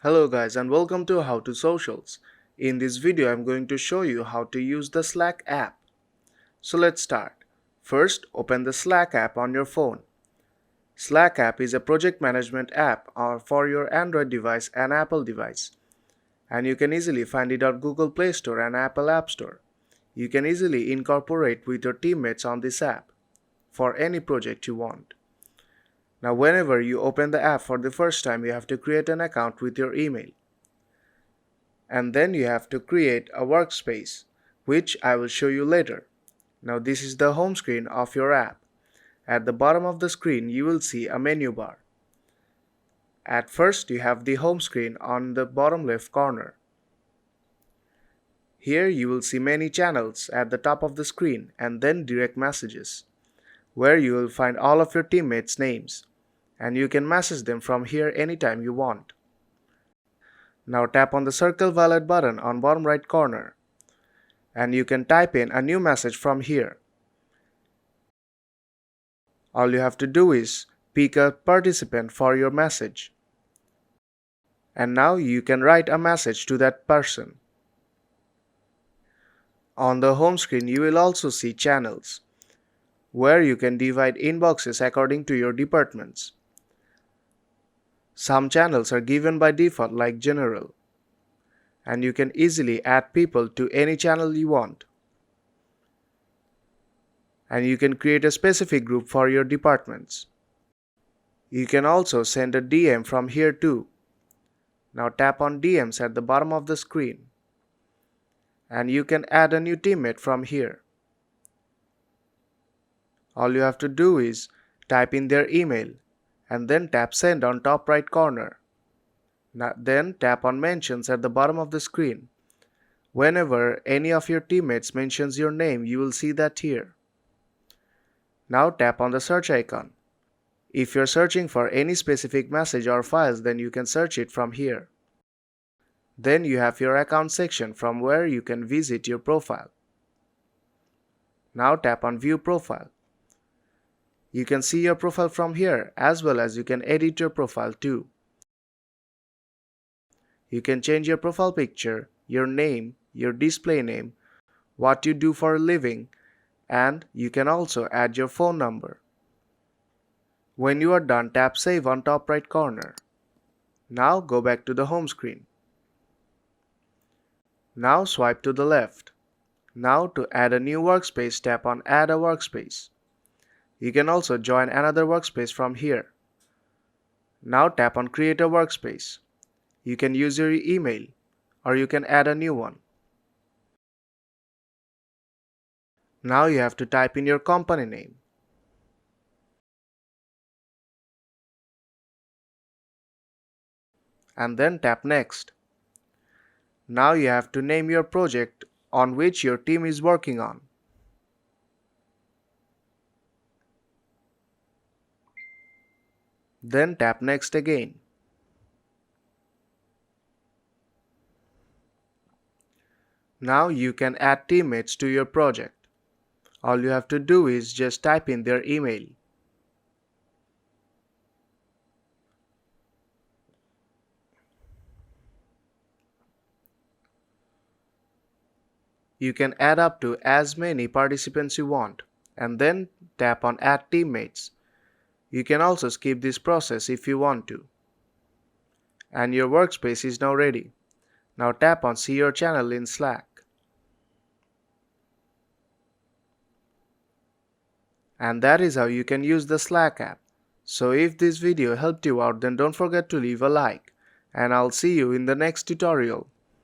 Hello guys and welcome to How to Socials. In this video I'm going to show you how to use the Slack app. So let's start. First, open the Slack app on your phone. Slack app is a project management app for your Android device and Apple device. And you can easily find it on Google Play Store and Apple App Store. You can easily incorporate with your teammates on this app for any project you want. Now whenever you open the app for the first time, you have to create an account with your email. And then you have to create a workspace, which I will show you later. Now this is the home screen of your app. At the bottom of the screen you will see a menu bar. At first you have the home screen on the bottom left corner. Here you will see many channels at the top of the screen and then direct messages, where you will find all of your teammates' names, and you can message them from here anytime you want. Now tap on the circle wallet button on bottom right corner, and you can type in a new message from here. All you have to do is pick a participant for your message. And now you can write a message to that person. On the home screen you will also see channels, where you can divide inboxes according to your departments. Some channels are given by default like general, and you can easily add people to any channel you want. And you can create a specific group for your departments. You can also send a DM from here too. Now tap on DMs at the bottom of the screen, and you can add a new teammate from here. All you have to do is type in their email and then tap send on top right corner. Then tap on mentions at the bottom of the screen. Whenever any of your teammates mentions your name, you will see that here. Now tap on the search icon. If you're searching for any specific message or files, then you can search it from here. Then you have your account section from where you can visit your profile. Now tap on view profile. You can see your profile from here, as well as you can edit your profile too. You can change your profile picture, your name, your display name, what you do for a living, and you can also add your phone number. When you are done, tap save on top right corner. Now go back to the home screen. Now swipe to the left. Now to add a new workspace, tap on add a workspace. You can also join another workspace from here. Now tap on create a workspace. You can use your email, or you can add a new one. Now you have to type in your company name. And then tap next. Now you have to name your project on which your team is working on. Then tap next again. Now you can add teammates to your project. All you have to do is just type in their email. You can add up to as many participants you want, and then tap on add teammates. You can also skip this process if you want to. And your workspace is now ready. Now tap on see your channel in Slack. And that is how you can use the Slack app. So if this video helped you out, then don't forget to leave a like, and I'll see you in the next tutorial.